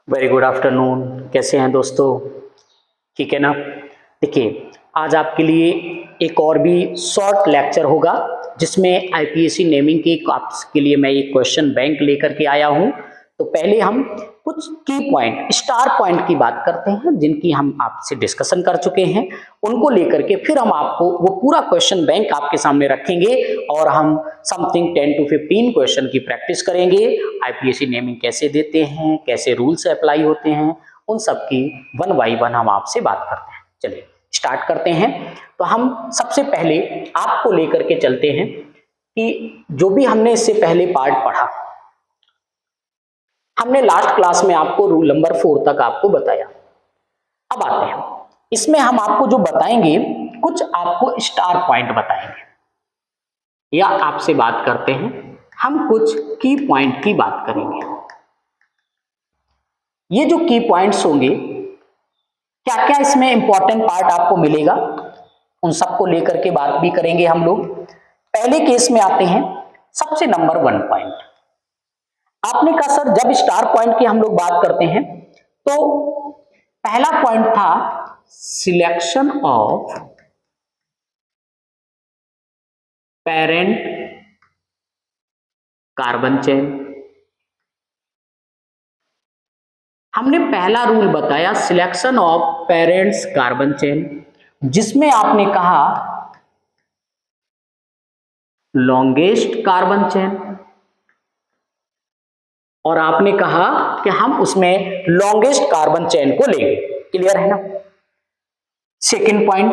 Very good afternoon. कैसे हैं दोस्तों? ठीक है ना? देखिए, आज आपके लिए एक और भी शॉर्ट लेक्चर होगा जिसमें आईपीएससी नेमिंग की आपके लिए मैं एक क्वेश्चन बैंक लेकर के आया हूं। तो पहले हम कुछ की पॉइंट, स्टार पॉइंट की बात करते हैं जिनकी हम आपसे डिस्कशन कर चुके हैं। उनको लेकर के फिर हम आपको वो पूरा क्वेश्चन बैंक आपके सामने रखेंगे और हम समथिंग 10 to 15 क्वेश्चन की प्रैक्टिस करेंगे। आईपीएससी नेमिंग कैसे देते हैं, कैसे रूल्स अप्लाई होते हैं, उन सब की वन बाई वन हम आपसे बात करते हैं। चलिए स्टार्ट करते हैं। तो हम सबसे पहले आपको लेकर के चलते हैं कि जो भी हमने इससे पहले पार्ट पढ़ा, हमने लास्ट क्लास में आपको रूल नंबर 4 तक आपको बताया। अब आते हैं इसमें हम आपको जो बताएंगे, कुछ आपको स्टार पॉइंट बताएंगे या आपसे बात करते हैं, हम कुछ की पॉइंट की बात करेंगे। ये जो की पॉइंट्स होंगे, क्या क्या इसमें इंपॉर्टेंट पार्ट आपको मिलेगा, उन सबको लेकर के बात भी करेंगे हम लोग। पहले केस में आते हैं, सबसे नंबर 1 पॉइंट। आपने कहा सर जब स्टार पॉइंट की हम लोग बात करते हैं तो पहला पॉइंट था selection of parent carbon chain. हमने पहला रूल बताया selection of parents carbon chain, जिसमें आपने कहा लॉन्गेस्ट कार्बन चेन, और आपने कहा कि हम उसमें लॉन्गेस्ट कार्बन चेन को लेंगे। क्लियर है ना? सेकंड पॉइंट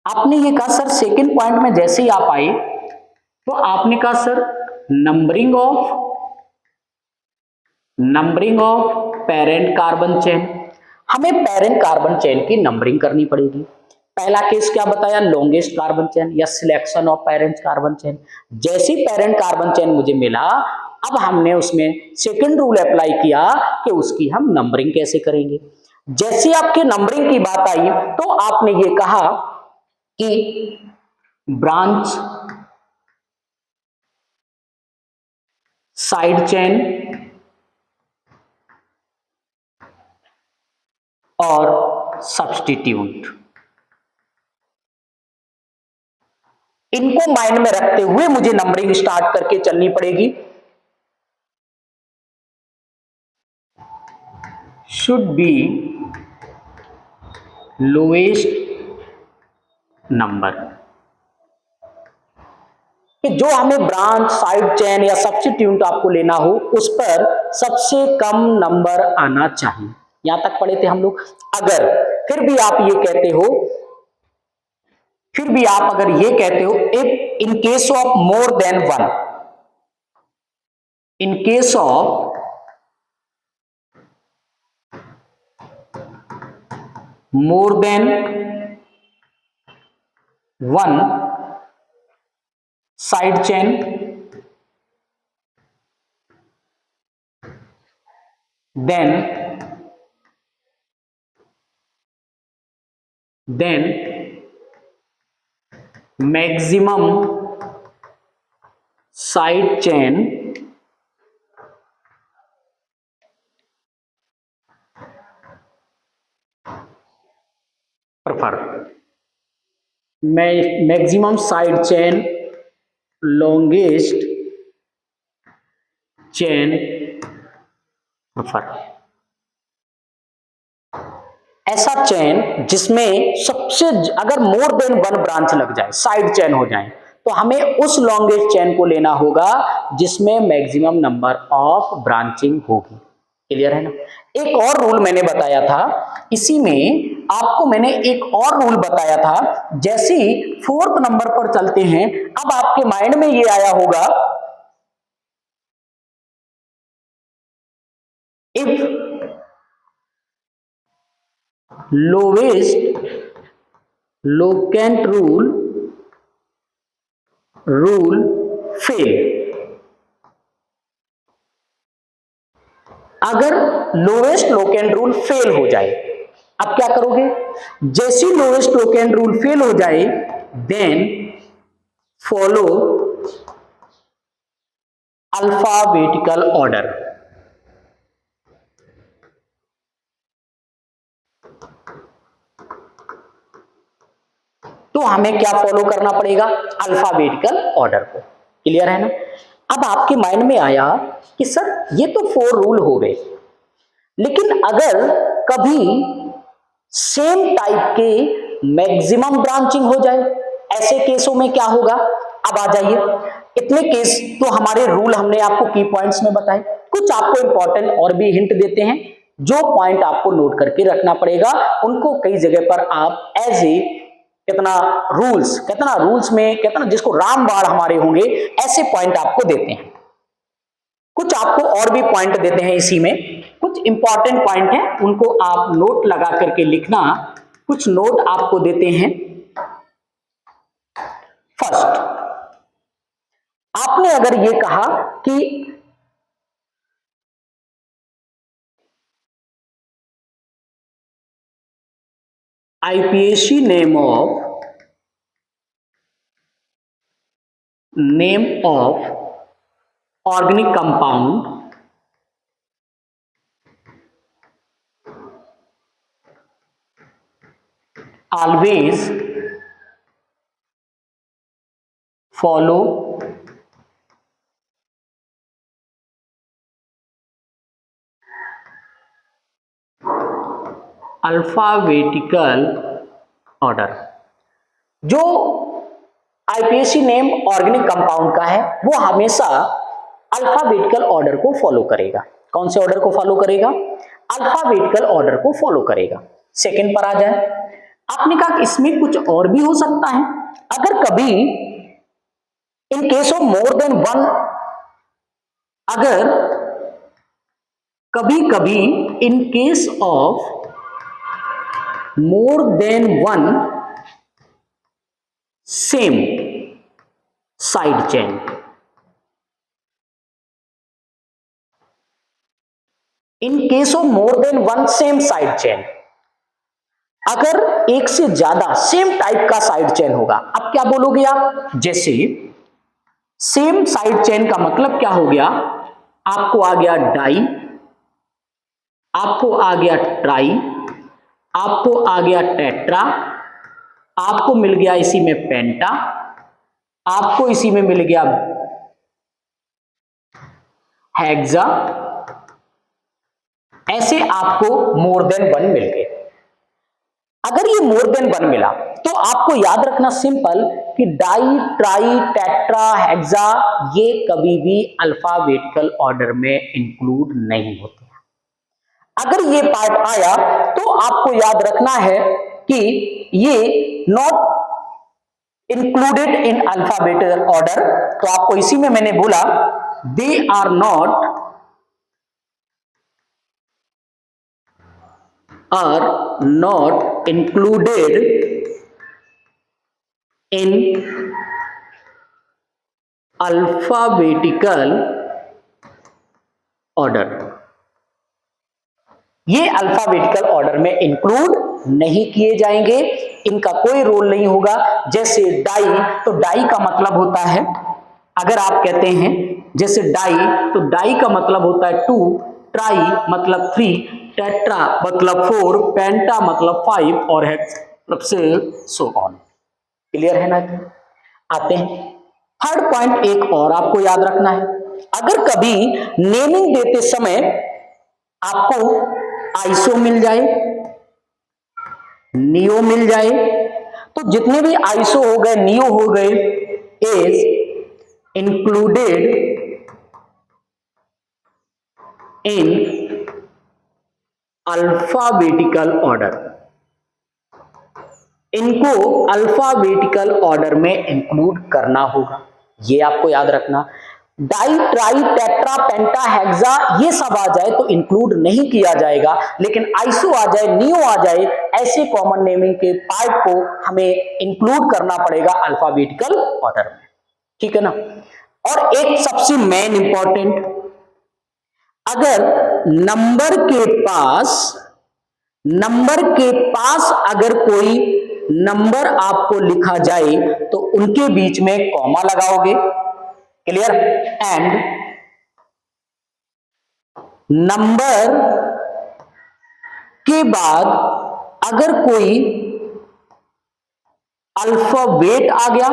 आपने ये कहा सर, सेकंड पॉइंट में जैसे ही आप आए तो आपने कहा sir numbering of parent carbon chain. हमें पेरेंट कार्बन चेन की नंबरिंग करनी पड़ेगी। पहला केस क्या बताया? लॉन्गेस्ट कार्बन चेन या selection of parent carbon chain. जैसी पेरेंट कार्बन चेन मुझे मिला, अब हमने उसमें सेकंड रूल अप्लाई किया कि उसकी हम नंबरिंग कैसे करेंगे। जैसे आपके नंबरिंग की बात आई तो आपने ये कहा कि ब्रांच साइड चेन और सब्स्टिट्यूट, इनको माइंड में रखते हुए मुझे नंबरिंग स्टार्ट करके चलनी पड़ेगी। शुड बी लोएस्ट नंबर, कि जो हमें ब्रांच साइड चेन या सब्स्टिट्यूट आपको लेना हो उस पर सबसे कम नंबर आना चाहिए। यहां तक पढ़े थे हम लोग। अगर फिर भी आप ये कहते हो, फिर भी आप अगर ये कहते हो if in case of more than one, in case of more than one side chain, then maximum side chain prefer, maximum side chain longest chain prefer। ऐसा चेन जिसमें सबसे अगर मोर देन वन ब्रांच लग जाए, side chain हो जाए, तो हमें उस लॉन्गेस्ट चेन को लेना होगा जिसमें मैक्सिमम नंबर ऑफ ब्रांचिंग होगी। क्लियर है ना? एक और रूल मैंने बताया था, इसी में आपको मैंने एक और रूल बताया था। जैसे ही 4th नंबर पर चलते हैं, अब आपके माइंड में ये आया होगा, if lowest locant rule fail, अगर लोवेस्ट लोकेंट रूल फेल हो जाए, अब क्या करोगे? जैसी लोवेस्ट लोकेंट रूल फेल हो जाए, देन फॉलो अल्फाबेटिकल ऑर्डर। हमें क्या फॉलो करना पड़ेगा, अल्फाबेटिकल ऑर्डर को। क्लियर है ना। अब आपके माइंड में आया कि सर ये तो 4 रूल हो गए, लेकिन अगर कभी सेम टाइप के मैक्सिमम ब्रांचिंग हो जाए, ऐसे केसों में क्या होगा। अब आ जाइए, इतने केस तो हमारे रूल हमने आपको की पॉइंट्स में बताए, कुछ आपको इंपॉर्टेंट और भी हिंट देते हैं, जो पॉइंट आपको नोट करके रखना पड़ेगा, उनको कई जगह पर आप एज ए कितना रूल्स में कितना जिसको रामबाण हमारे होंगे, ऐसे पॉइंट आपको देते हैं। कुछ आपको और भी पॉइंट देते हैं, इसी में कुछ इंपॉर्टेंट पॉइंट हैं, उनको आप नोट लगा करके लिखना। कुछ नोट आपको देते हैं। फर्स्ट, आपने अगर ये कहा कि IUPAC name of organic compound always follow alphabetical order. जो आईपीएसी नेम ऑर्गेनिक कंपाउंड का है वो हमेशा अल्फाबेटिकल ऑर्डर को फॉलो करेगा। कौन से ऑर्डर को फॉलो करेगा, अल्फाबेटिकल ऑर्डर को फॉलो करेगा। सेकंड पर आ जाए, आपने कहा इसमें कुछ और भी हो सकता है। अगर कभी in case of more than one, अगर कभी कभी in case of more than one same side chain, in case of more than one same side chain, अगर एक से ज्यादा सेम टाइप का साइड चेन होगा। अब क्या बोलोगे आप, जैसे सेम साइड चेन का मतलब क्या हो गया, आपको आ गया डाई, आपको आ गया ट्राई, आपको आ गया टेट्रा, आपको मिल गया इसी में पेंटा, आपको इसी में मिल गया हेक्सा, ऐसे आपको मोर देन वन मिल गए। अगर ये मोर देन वन मिला तो आपको याद रखना सिंपल कि डाई, ट्राई, टेट्रा, हेक्सा ये कभी भी अल्फाबेटिकल ऑर्डर में इंक्लूड नहीं होते। अगर ये पार्ट आया तो आपको याद रखना है कि ये not included in alphabetical order. तो आपको इसी में मैंने बोला they are not included in alphabetical order. ये अल्फाबेटिकल ऑर्डर में इंक्लूड नहीं किए जाएंगे, इनका कोई रोल नहीं होगा। जैसे डाई, तो डाई का मतलब होता है, अगर आप कहते हैं जैसे डाई, तो डाई का मतलब होता है 2, ट्राई मतलब 3, टेट्रा मतलब 4, पेंटा मतलब 5 और हेक्स मतलब सो ऑन। क्लियर है ना। आते हैं थर्ड पॉइंट, एक और आपको याद रखना है। अगर कभी नेमिंग देते समय आपको आइसो मिल जाए, नियो मिल जाए, तो जितने भी आइसो हो गए, नियो हो गए, is included in alphabetical order. इनको अल्फाबेटिकल ऑर्डर में इंक्लूड करना होगा, ये आपको याद रखना। डाई, ट्राई, टेट्रा, पेंटा, हेक्सा ये सब आ जाए तो इंक्लूड नहीं किया जाएगा, लेकिन आइसो आ जाए, नियो आ जाए, ऐसे कॉमन नेमिंग के पार्ट को हमें इंक्लूड करना पड़ेगा अल्फाबेटिकल ऑर्डर में। ठीक है ना। और एक सबसे मेन इंपॉर्टेंट, अगर नंबर के पास अगर कोई नंबर आपको लिखा जाए तो उनके बीच में कॉमा लगाओगे। क्लियर। एंड नंबर के बाद अगर कोई अल्फाबेट आ गया,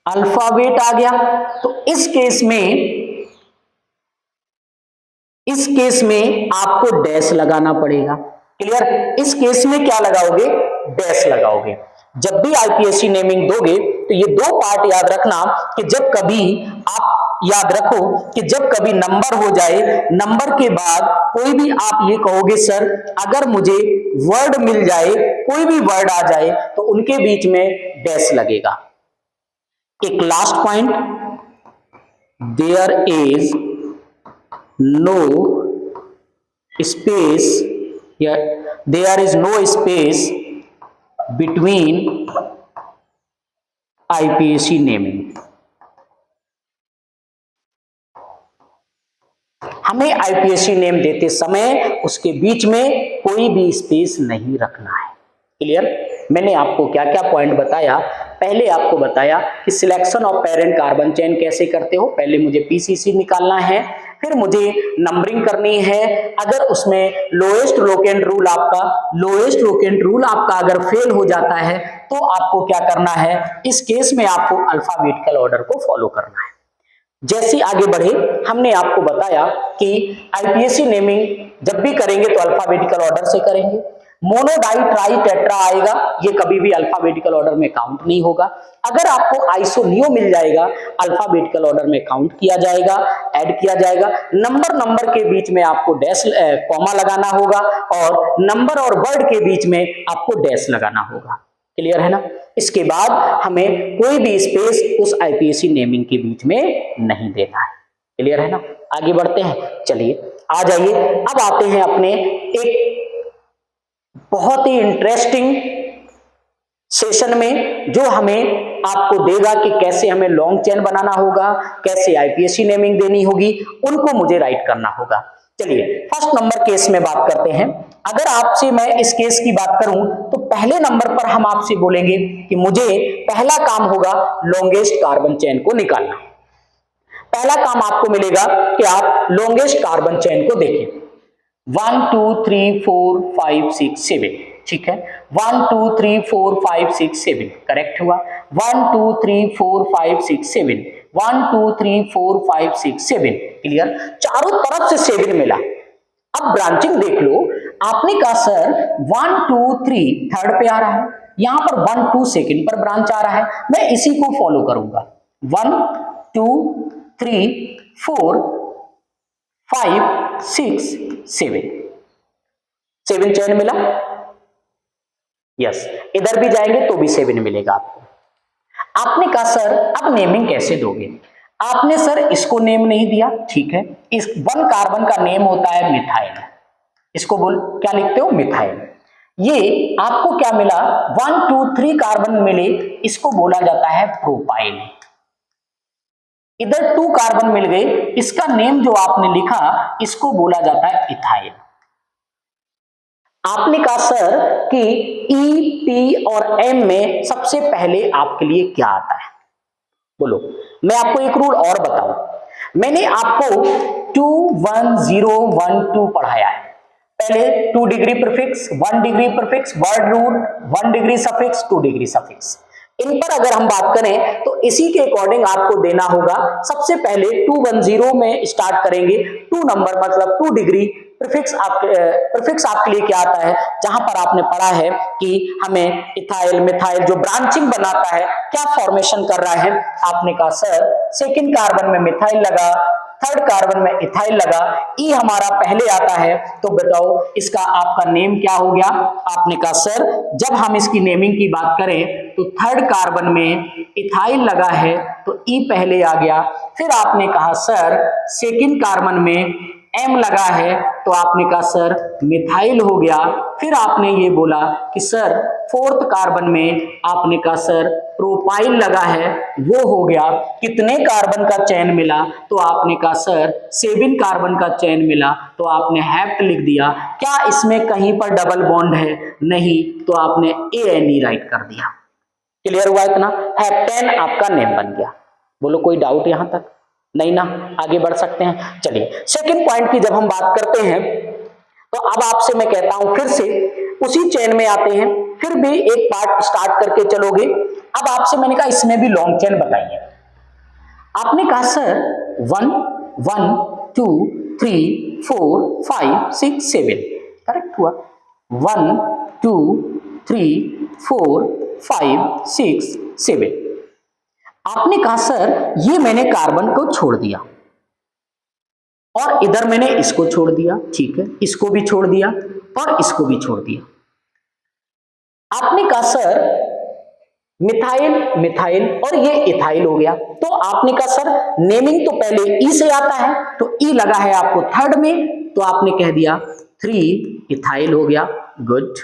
अल्फाबेट आ गया, तो इस केस में आपको डैश लगाना पड़ेगा। क्लियर? इस केस में क्या लगाओगे? डैश लगाओगे। जब भी आईपीएससी नेमिंग दोगे तो ये दो पार्ट याद रखना कि जब कभी आप याद रखो कि जब कभी नंबर हो जाए, नंबर के बाद कोई भी आप ये कहोगे सर अगर मुझे वर्ड मिल जाए, कोई भी वर्ड आ जाए तो उनके बीच में डैश लगेगा। एक last point, there is no space या there is no space between IPSC naming. हमें आईपीएससी नेम देते समय उसके बीच में कोई भी स्पेस नहीं रखना है। क्लियर? मैंने आपको क्या क्या पॉइंट बताया, पहले आपको बताया कि selection of parent carbon chain कैसे करते हो। पहले मुझे पीसीसी निकालना है, फिर मुझे नंबरिंग करनी है। अगर उसमें लोएस्ट लोकेंट रूल आपका अगर फेल हो जाता है तो आपको क्या करना है, इस केस में आपको अल्फाबेटिकल ऑर्डर को फॉलो करना है। जैसे आगे बढ़े, हमने आपको बताया कि आईपीएससी नेमिंग जब भी करेंगे तो अल्फाबेटिकल ऑर्डर से करेंगे। मोनो डाई ट्राई टेट्रा आएगा, ये कभी भी अल्फाबेटिकल ऑर्डर में काउंट नहीं होगा। अगर आपको आइसोनियो मिल जाएगा, अल्फाबेटिकल ऑर्डर में काउंट किया जाएगा, ऐड किया जाएगा। नंबर के बीच में आपको डैश कॉमा लगाना होगा और नंबर और वर्ड के बीच में आपको डैश लगाना होगा। क्लियर है ना? इसके बाद हमें कोई भी स्पेस उस आईपीएससी नेमिंग के बीच में नहीं देना है। क्लियर है ना? आगे बढ़ते हैं, चलिए आ जाइए। अब आते हैं अपने एक बहुत ही इंटरेस्टिंग सेशन में जो हमें आपको देगा कि कैसे हमें लॉन्ग चेन बनाना होगा, कैसे आईपीएससी नेमिंग देनी होगी, उनको मुझे राइट करना होगा। चलिए फर्स्ट नंबर केस में बात करते हैं। अगर आपसे मैं इस केस की बात करूं तो पहले नंबर पर हम आपसे बोलेंगे कि मुझे पहला काम होगा लॉन्गेस्ट कार्बन चेन को निकालना। पहला काम आपको मिलेगा कि आप लॉन्गेस्ट कार्बन चेन को देखें। 1 2 3 4 5 6 7, ठीक है। 1 2 3 4 5 6 7 करेक्ट हुआ। 1 2 3 4 5 6 7, 1 2 3 4 5 6 7। क्लियर? चारों तरफ से 7 मिला। अब ब्रांचिंग देख लो, आपने कहा सर 1 2 3 थर्ड पे आ रहा है, यहां पर 1 2 सेकंड पर ब्रांच आ रहा है, मैं इसी को फॉलो करूंगा। 1 2 3 4 5 6 7, 7 चेन मिला। यस, इधर भी जाएंगे तो भी 7 मिलेगा आपको। आपने कहा सर अब नेमिंग कैसे दोगे? आपने सर इसको नेम नहीं दिया, ठीक है। इस 1 कार्बन का नेम होता है मिथाइल, इसको बोल क्या लिखते हो? मिथाइल। ये आपको क्या मिला? 1 2 3 कार्बन मिले, इसको बोला जाता है प्रोपाइल। इधर 2 कार्बन मिल गए, इसका नेम जो आपने लिखा इसको बोला जाता है इथाइल। आपने कहा सर कि ई, पी और एम में सबसे पहले आपके लिए क्या आता है? बोलो। मैं आपको एक रूल और बताऊं, मैंने आपको 2 1 0 1 2 पढ़ाया है। पहले 2 degree prefix, 1 degree prefix, word root, 1 degree suffix, 2 degree suffix. इन पर अगर हम बात करें तो इसी के अकॉर्डिंग आपको देना होगा। सबसे पहले 210 में स्टार्ट करेंगे, 2 नंबर मतलब 2 डिग्री प्रीफिक्स आपके लिए क्या आता है? जहां पर आपने पढ़ा है कि हमें इथाइल मिथाइल जो ब्रांचिंग बनाता है क्या फॉर्मेशन कर रहा है। आपने कहा सर सेकंड कार्बन में मिथाइल लगा, थर्ड कार्बन में इथाइल लगा, ई हमारा पहले आता है, तो बताओ इसका आपका नेम क्या हो गया? आपने कहा सर जब हम इसकी नेमिंग की बात करें तो थर्ड कार्बन में इथाइल लगा है तो ई पहले आ गया। फिर आपने कहा सर सेकंड कार्बन में एम लगा है तो आपने कहा सर मिथाइल हो गया। फिर आपने ये बोला कि सर फोर्थ कार्बन में आपने कहा सर प्रोपाइल लगा है, वो हो गया। कितने कार्बन का चेन मिला? तो आपने कहा सर 7 कार्बन का चेन मिला, तो आपने हैप्ट लिख दिया। क्या इसमें कहीं पर डबल बॉन्ड है? नहीं, तो आपने ANE राइट कर दिया। क्लियर हुआ इतना? हेप्टेन आपका नेम बन गया। बोलो कोई डाउट यहां तक? नहीं ना? आगे बढ़ सकते हैं। चलिए सेकंड पॉइंट की जब हम बात करते हैं तो अब आपसे मैं कहता हूं फिर से उसी चेन में आते हैं, फिर भी एक पार्ट स्टार्ट करके चलोगे। अब आपसे मैंने कहा इसमें भी लॉन्ग चेन बताइए। आपने कहा सर 1 1 2 3 4 5 6 7, करेक्ट हुआ। 1 2 3 4 5 6 7। आपने कहा सर ये मैंने कार्बन को छोड़ दिया और इधर मैंने इसको छोड़ दिया, ठीक है, इसको भी छोड़ दिया और इसको भी छोड़ दिया। आपने कहा सर मिथाइल मिथाइल और ये इथाइल हो गया। तो आपने कहा सर नेमिंग तो पहले ई से आता है, तो ई लगा है आपको थर्ड में, तो आपने कह दिया 3 इथाइल हो गया, गुड।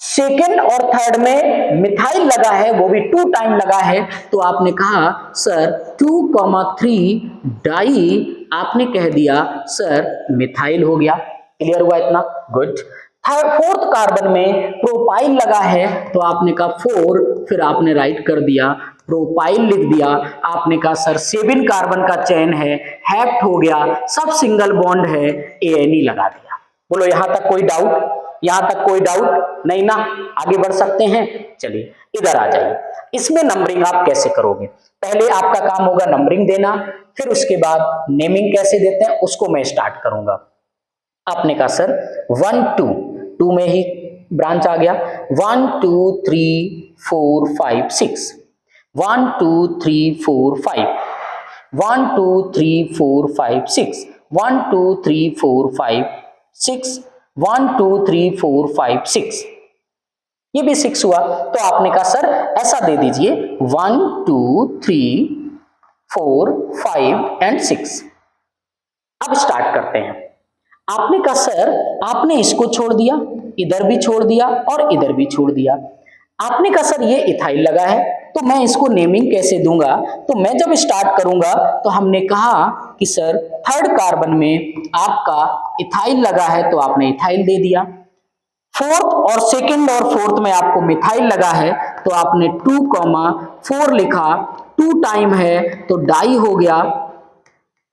सेकेंड और थर्ड में मिथाइल लगा है, वो भी 2 टाइम लगा है, तो आपने कहा सर 2,3 डाई, आपने कह दिया सर मिथाइल हो गया। क्लियर हुआ इतना, गुड। फोर्थ कार्बन में प्रोपाइल लगा है, तो आपने कहा 4, फिर आपने राइट कर दिया प्रोपाइल लिख दिया। आपने कहा सर 7 कार्बन का चेन है, हेप्ट हो गया, सब सिंगल बॉन्ड है, एएनई लगा दिया। बोलो यहां तक कोई डाउट? यहां तक कोई डाउट नहीं ना? आगे बढ़ सकते हैं। चलिए इधर आ जाइए। इसमें नंबरिंग आप कैसे करोगे? पहले आपका काम होगा नंबरिंग देना, फिर उसके बाद नेमिंग कैसे देते हैं उसको मैं स्टार्ट करूंगा। आपने कहा सर 1 2 में ही ब्रांच आ गया, 1 2 3 4 5 6, 1 2 3 4 5, 1 2 3 4 5 6, 1 2 3 4 5 6, 1 2 3 4 5 6, ये भी 6 हुआ। तो आपने कहा सर ऐसा दे दीजिए 1 2 3 4 5 एंड 6। अब स्टार्ट करते हैं। आपने कहा सर आपने इसको छोड़ दिया, इधर भी छोड़ दिया और इधर भी छोड़ दिया। आपने कहा सर ये इथाइल लगा है, तो मैं इसको नेमिंग कैसे दूंगा? तो मैं जब स्टार्ट करूंगा तो हमने कहा कि सर थर्ड कार्बन में आपका इथाइल लगा है, तो आपने इथाइल दे दिया। फोर्थ और सेकंड और फोर्थ में आपको मिथाइल लगा है, तो आपने 2,4 लिखा, 2 टाइम है तो डाई हो गया,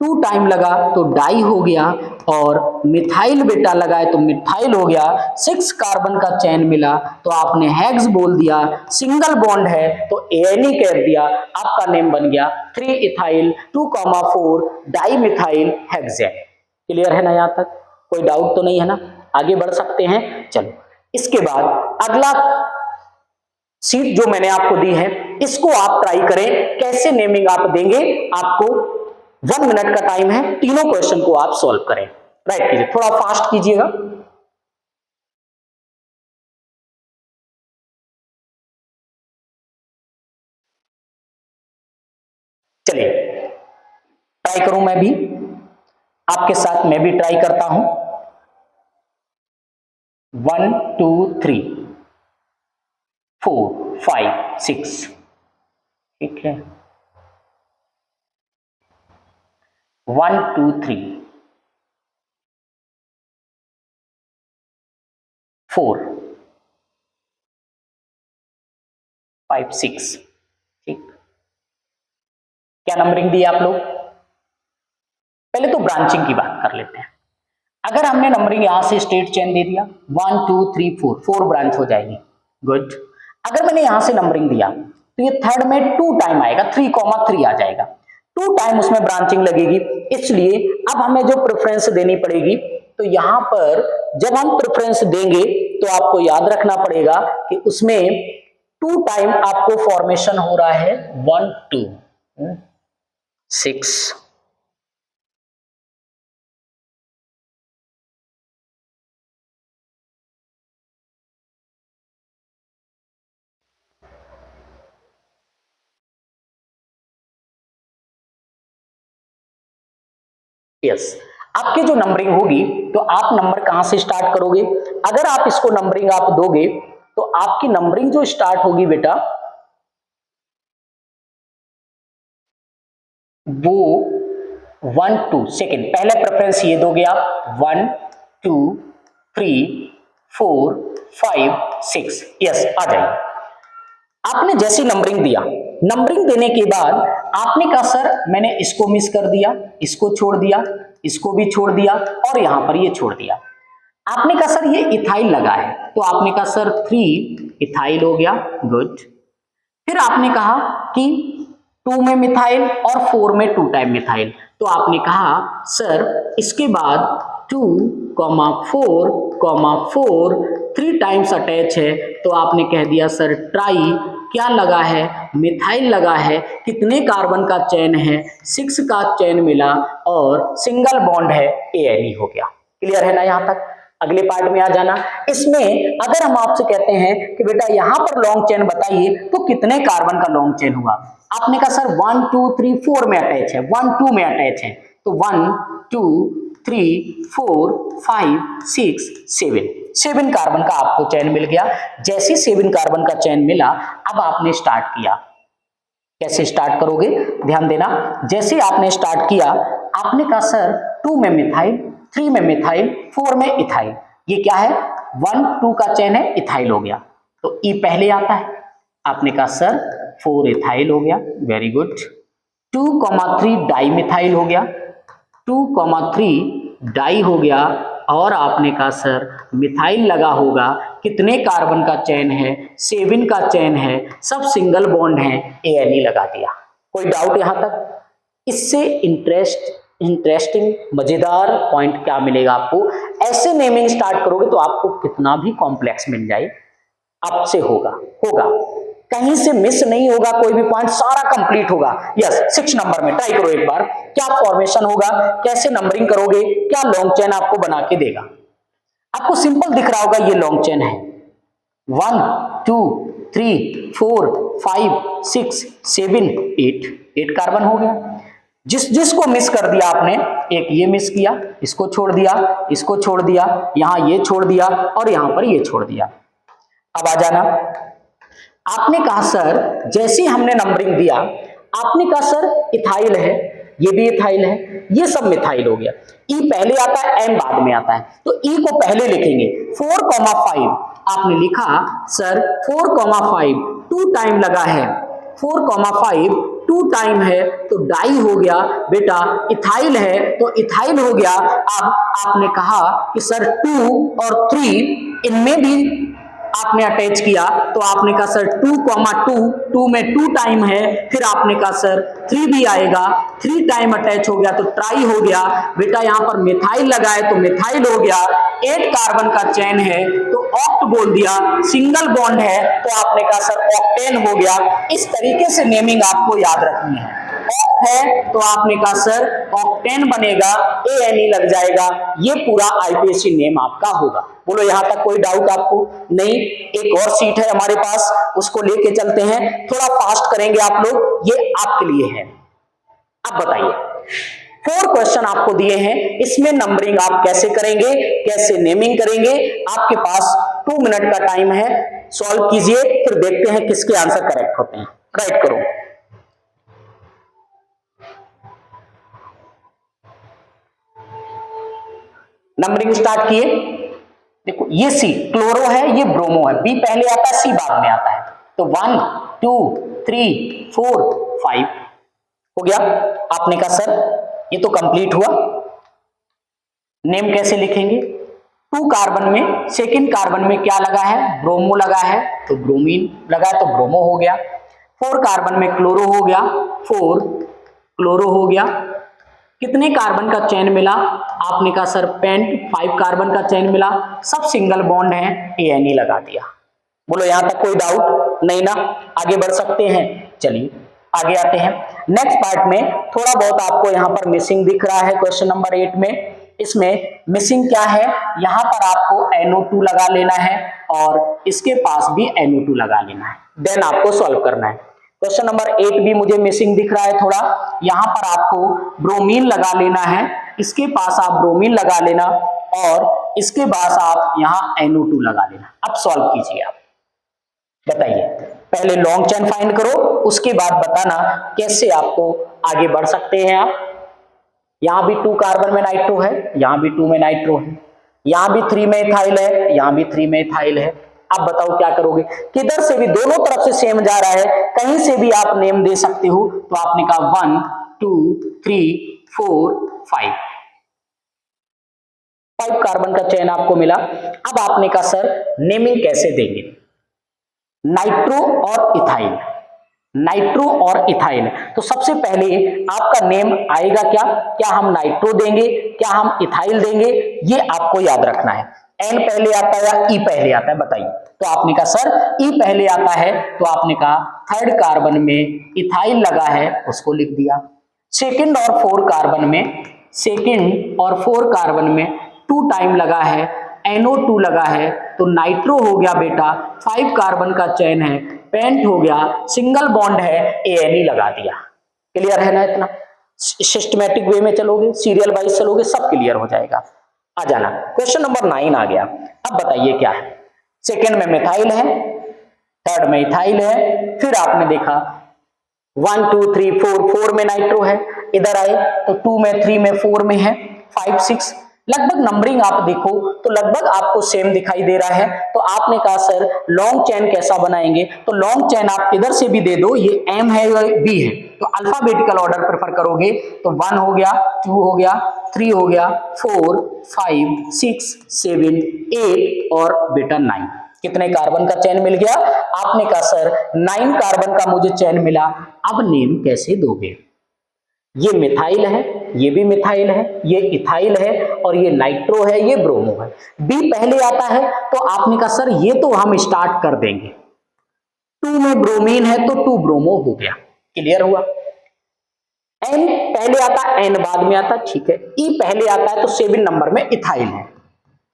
2 टाइम लगा तो डाई हो गया, और मिथाइल बेटा लगा है तो मिथाइल हो गया। 6 कार्बन का चेन मिला तो आपने हेक्स बोल दिया, सिंगल बॉन्ड है तो एएनई कह दिया, आपका नेम बन गया 3 ethyl 2,4 di methyl hexane. Clear है ना? यहां तक कोई डाउट तो नहीं है ना? आगे बढ़ सकते हैं। चलो इसके बाद अगला सीट जो मैंने आपको दी है इसको आप ट्राई करें, कैसे नेमिंग आप देंगे। आपको 1 मिनट का टाइम है, तीनों क्वेश्चन को आप सॉल्व करें। राइट कीजिए, थोड़ा फास्ट कीजिएगा। चलिए ट्राई करूं मैं भी, आपके साथ मैं भी ट्राई करता हूं। 1 2 3 4 5 6, ठीक है। 1 2 3 4 5 6, ठीक। क्या नंबरिंग दी आप लोग? पहले तो ब्रांचिंग की बात कर लेते हैं। अगर हमने नंबरिंग यहां से स्ट्रेट चेन दे दिया 1 2 3 4 ब्रांच हो जाएगी, गुड। अगर मैंने यहां से नंबरिंग दिया तो ये थर्ड में 2 टाइम आएगा, 3,3 आ जाएगा, 2 टाइम उसमें ब्रांचिंग लगेगी। इसलिए अब हमें जो प्रेफरेंस देनी पड़ेगी, तो यहां पर जब हम प्रेफरेंस देंगे तो आपको याद रखना पड़ेगा कि उसमें 2 टाइम आपको फॉर्मेशन हो रहा है 1 2 6, यस। आपकी जो नंबरिंग होगी तो आप नंबर कहां से स्टार्ट करोगे? अगर आप इसको नंबरिंग आप दोगे तो आपकी नंबरिंग जो स्टार्ट होगी बेटा वो 1 2 सेकेंड, पहले प्रेफरेंस ये दोगे आप 1 2 3 4 5 6, यस आ जाइए। आपने जैसी नंबरिंग दिया, नंबरिंग देने के बाद आपने कहा सर मैंने इसको मिस कर दिया, इसको छोड़ दिया, इसको भी छोड़ दिया और यहां पर ये छोड़ दिया। आपने कहा सर ये इथाइल लगा है, तो आपने कहा सर 3 इथाइल हो गया, गुड। फिर आपने कहा कि 2 में मिथाइल और 4 में 2 टाइम मिथाइल, तो आपने कहा सर इसके बाद 2, 4, 4 3 टाइम्स अटैच है, तो आपने कह दिया सर ट्राई क्या लगा है, मिथाइल लगा है। कितने कार्बन का चेन है, 6 का चेन मिला और सिंगल बॉन्ड है, ANE हो गया। क्लियर है ना यहां तक? अगले पार्ट में आ जाना। इसमें अगर हम आपसे कहते हैं कि बेटा यहां पर लॉन्ग चेन बताइए तो कितने कार्बन का लॉन्ग चेन हुआ, आपने कहा सर 1 2 3 4 में अटैच है, 1 2 में अटैच है, तो 1 2 3 4 5 6 7 कार्बन का आपको चेन मिल गया। जैसे 7 कार्बन का चेन मिला, अब आपने स्टार्ट किया। कैसे स्टार्ट करोगे, ध्यान देना। जैसे आपने स्टार्ट किया, आपने कहा सर 2 में मिथाइल, 3 में मिथाइल, 4 में इथाइल। ये क्या है, 1 2 का चेन है, इथाइल हो गया, तो ई पहले आता है। आपने कहा सर 4 इथाइल हो गया, वेरी गुड। 2,3 डाई मिथाइल हो गया, 2,3 डाई हो गया। और आपने कहा सर मिथाइल लगा होगा, कितने कार्बन का चेन है, 7 का चेन है, सब सिंगल बॉन्ड है, ANE लगा दिया। कोई डाउट यहां तक? इससे इंटरेस्टिंग मजेदार पॉइंट क्या मिलेगा आपको, ऐसे नेमिंग स्टार्ट करोगे तो आपको कितना भी कॉम्प्लेक्स मिल जाए आपसे होगा कहीं से मिस नहीं होगा, कोई भी पॉइंट सारा कंप्लीट होगा। यस, 6 नंबर में ट्राई करो एक बार, क्या फॉर्मेशन होगा, कैसे नंबरिंग करोगे, क्या लॉन्ग चेन आपको बना के देगा। आपको सिंपल दिख रहा होगा, ये लॉन्ग चेन है, 1 2 3 4 5 6 7 8 कार्बन हो गया। जिसको मिस कर दिया आपने, एक ये मिस किया, इसको छोड़ दिया, इसको छोड़ दिया, यहां ये छोड़ दिया और यहां पर ये छोड़ दिया। अब आ जाना। आपने कहा सर जैसे हमने नंबरिंग दिया, आपने कहा सर इथाइल है, ये भी इथाइल है, ये सब मिथाइल हो गया। ई पहले आता है, एम बाद में आता है, तो ई को पहले लिखेंगे। 4,5 आपने लिखा सर 4,5 2 टाइम लगा है, 4,5 2 टाइम है, तो डाई हो गया। बेटा इथाइल है तो इथाइल हो गया। अब आपने कहा कि सर 2 और 3 इनमें भी आपने अटैच किया, तो आपने कहा सर 2,2 में 2 टाइम है, फिर आपने कहा सर 3 भी आएगा, 3 टाइम अटैच हो गया तो ट्राई हो गया। बेटा यहां पर मिथाइल लगा है तो मिथाइल हो गया। 8 कार्बन का चेन है तो ऑक्ट बोल दिया, सिंगल बॉन्ड है तो आपने कहा सर ऑक्टेन हो गया। इस तरीके से नेमिंग आपको याद रखनी है। ऑक्ट है तो आपने कहा सर ऑक्टेन बनेगा, ANE लग जाएगा। ये पूरा IPSC नेम आपका होगा। बोलो यहां तक कोई डाउट आपको नहीं? एक और सीट है हमारे पास, उसको लेके चलते हैं, थोड़ा फास्ट करेंगे आप लोग, ये आपके लिए है। अब बताइए, 4 क्वेश्चन आपको दिए हैं, इसमें नंबरिंग आप कैसे करेंगे, कैसे नेमिंग करेंगे। आपके पास 2 मिनट का टाइम है, सॉल्व कीजिए, फिर देखते हैं किसके आंसर करेक्ट होते हैं। राइट करो। नंबरिंग स्टार्ट किए। देखो ये सी क्लोरो है, ये ब्रोमो है, बी पहले आता है, सी बाद में आता है, तो 1 2 3 4 5 हो गया। आपने कहा सर ये तो कंप्लीट हुआ। नेम कैसे लिखेंगे? 2 कार्बन में, सेकंड कार्बन में क्या लगा है, ब्रोमो लगा है, तो ब्रोमीन लगा है तो ब्रोमो हो गया। 4 कार्बन में क्लोरो हो गया, 4 क्लोरो हो गया। कितने कार्बन का चेन मिला? आपने कहा सर पेंट 5 कार्बन का चेन मिला, सब सिंगल बॉन्ड है, ANE लगा दिया। बोलो यहां तक कोई डाउट नहीं ना? आगे बढ़ सकते हैं, चलिए आगे आते हैं। नेक्स्ट पार्ट में थोड़ा बहुत आपको यहां पर मिसिंग दिख रहा है क्वेश्चन नंबर 8 में। इसमें मिसिंग क्या है, यहां पर आपको NO2 लगा लेना है और इसके पास भी NO2 लगा लेना है, देन आपको सॉल्व करना है। क्वेश्चन नंबर 8 भी मुझे मिसिंग दिख रहा है थोड़ा, यहां पर आपको ब्रोमीन लगा लेना है, इसके पास आप ब्रोमीन लगा लेना और इसके पास आप यहां NO2 लगा लेना। अब सॉल्व कीजिए आप, बताइए। पहले लॉन्ग चेन फाइंड करो, उसके बाद बताना कैसे आपको आगे बढ़ सकते हैं आप। यहां भी 2 कार्बन में नाइट्रो है, यहां भी 2 में नाइट्रो है, यहां भी 3 में इथाइल है, यहां भी 3 में इथाइल है। अब बताओ क्या करोगे? किधर से भी, दोनों तरफ से सेम जा रहा है, कहीं से भी आप नेम दे सकते हो। तो आपने कहा 1 2 3 4 5, 5 कार्बन का चेन आपको मिला। अब आपने कहा सर नेमिंग कैसे देंगे, नाइट्रो और इथाइल, नाइट्रो और इथाइल। तो सबसे पहले आपका नेम आएगा क्या, क्या हम नाइट्रो देंगे, क्या हम इथाइल देंगे, ये आपको याद रखना है। एन पहले आता है या ई पहले आता है बताइए। तो आपने कहा सर ई पहले आता है, तो आपने कहा थर्ड कार्बन में इथाइल लगा है उसको लिख दिया। सेकंड और फोर्थ कार्बन में, सेकंड और फोर्थ कार्बन में 2 टाइम लगा है, NO2 लगा है, तो नाइट्रो हो गया बेटा, 5 कार्बन का चेन है, पेंट हो गया, सिंगल बॉन्ड है, ANE लगा दिया। क्लियर है ना, इतना सिस्टमेटिक वे में चलोगे, सीरियल वाइज चलोगे, सब क्लियर हो जाएगा। आ जाना, क्वेश्चन नंबर 9 आ गया। अब बताइए क्या है, सेकेंड में मिथाइल है, थर्ड में इथाइल है, फिर आपने देखा 1 2 3 4 में नाइट्रो है, इधर आए तो 2 में 3 में 4 में है, 5 6 लगभग नंबरिंग आप देखो तो लगभग आपको सेम दिखाई दे रहा है। तो आपने कहा सर लॉन्ग चेन कैसा बनाएंगे, तो लॉन्ग चेन आप इधर से भी दे दो, ये M है या B है, तो अल्फाबेटिकल ऑर्डर प्रेफर करोगे तो 1 हो गया, 2 हो गया, 3 हो गया, 4 5 6 7 8 और बेटा 9। कितने कार्बन का चेन मिल गया, आपने कहा सर 9 कार्बन का मुझे चेन मिला। अब नेम कैसे दोगे, ये मिथाइल है, ये भी मिथाइल है, ये इथाइल है, और ये नाइट्रो है, ये ब्रोमो है। बी पहले आता है तो आपने कहा सर ये तो हम स्टार्ट कर देंगे, 2 में ब्रोमीन है तो 2 ब्रोमो हो गया। क्लियर हुआ। एन पहले आता, एन बाद में आता, ठीक है। ई पहले आता है तो 7 नंबर में इथाइल है,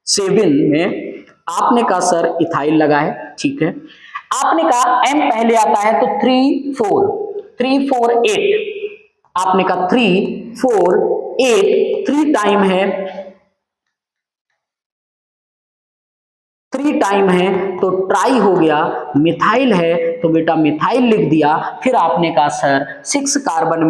7 में आपने कहा सर इथाइल लगा है, ठीक है। आपने कहा एम पहले आता है तो 3 4 8, आपने कहा 3 4 8, 3 टाइम है, 3 टाइम है तो ट्राई हो गया, मिथाइल है तो बेटा मिथाइल लिख दिया। फिर आपने कहा सर 6 कार्बन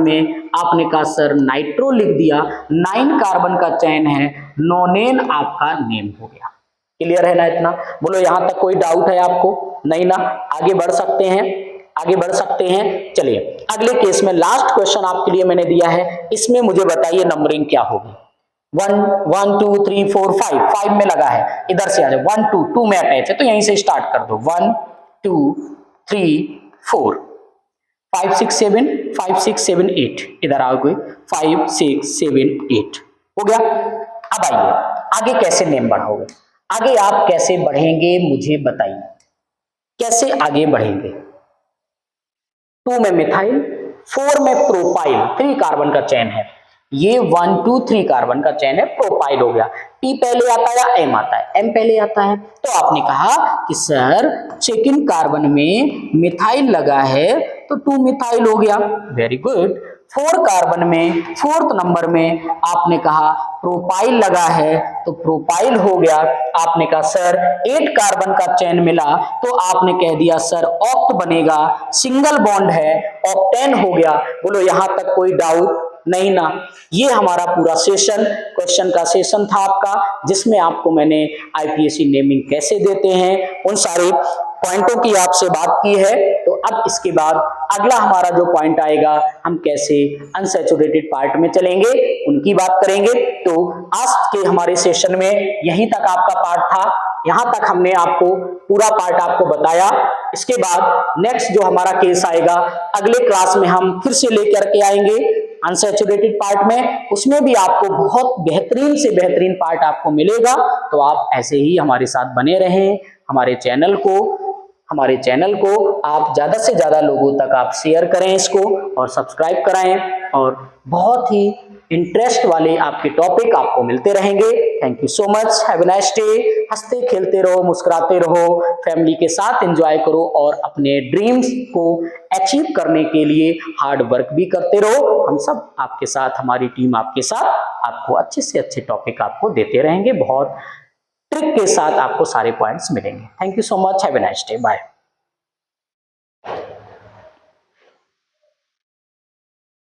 में आपने कहा सर नाइट्रो लिख दिया, 9 कार्बन का चेन है, नोनेन आपका नेम हो गया। क्लियर है ना इतना, बोलो यहां तक कोई डाउट है आपको, नहीं ना, आगे बढ़ सकते हैं, आगे बढ़ सकते हैं। चलिए अगले केस में लास्ट क्वेश्चन आपके लिए मैंने दिया है, इसमें मुझे बताइए नंबरिंग क्या होगी। 1 2 3 4 5 में लगा है, इधर से आ जाओ, 1 2 में अटैच है तो यहीं से स्टार्ट कर दो, 1 2 3 4 5 6 7 5 6 7 8, इधर आओगे 5 6 7 8 हो गया। अब आइए आगे कैसे नेम बढ़ाओगे, आगे आप कैसे बढ़ेंगे मुझे बताइए, कैसे आगे बढ़ेंगे। 2 में मिथाइल, 4 में प्रोपाइल, 3 कार्बन का चेन है, ये 1 2 3 कार्बन का चेन है, प्रोपाइल हो गया। पी पहले आता है या एम आता है, एम पहले आता है, तो आपने कहा कि सर सेकंड कार्बन में मिथाइल लगा है तो 2 मिथाइल हो गया, वेरी गुड। 4 कार्बन में 4th नंबर में आपने कहा प्रोपाइल लगा है तो प्रोपाइल हो गया। आपने कहा सर 8 कार्बन का चेन मिला तो आपने कह दिया सर ऑक्ट बनेगा, सिंगल बॉन्ड है, ऑक्टेन हो गया। बोलो यहां तक कोई डाउट नहीं ना। ये हमारा पूरा सेशन, क्वेश्चन का सेशन था आपका, जिसमें आपको मैंने आईपीएससी नेमिंग कैसे देते हैं उन सारे पॉइंटों की आपसे बात की है। तो अब इसके बाद अगला हमारा जो पॉइंट आएगा, हम कैसे अनसैचुरेटेड पार्ट में चलेंगे उनकी बात करेंगे। तो आज के हमारे सेशन में यहीं तक आपका पार्ट था, यहां तक हमने आपको पूरा पार्ट आपको बताया। इसके बाद नेक्स्ट जो हमारा केस आएगा अगले क्लास में हम फिर से लेकर के आएंगे अनसैचुरेटेड पार्ट में, उसमें भी आपको बहुत बेहतरीन से बेहतरीन पार्ट आपको मिलेगा। तो आप ऐसे ही हमारे साथ बने रहें, हमारे चैनल को आप ज्यादा से ज्यादा लोगों तक आप शेयर करें इसको और सब्सक्राइब कराएं, और बहुत ही इंटरेस्ट वाले आपके टॉपिक आपको मिलते रहेंगे। Thank you so much, have a nice day. हंसते खेलते रहो, मुस्कुराते रहो, फैमिली के साथ एंजॉय करो और अपने ड्रीम्स को अचीव करने के लिए हार्ड वर्क भी करते रहो। हम सब आपके साथ, हमारी टीम आपके साथ आपको अच्छे से अच्छे टॉपिक आपको देते रहेंगे, बहुत ट्रिक के साथ आपको सारे पॉइंट्स मिलेंगे। Thank you so much, have a nice day, bye.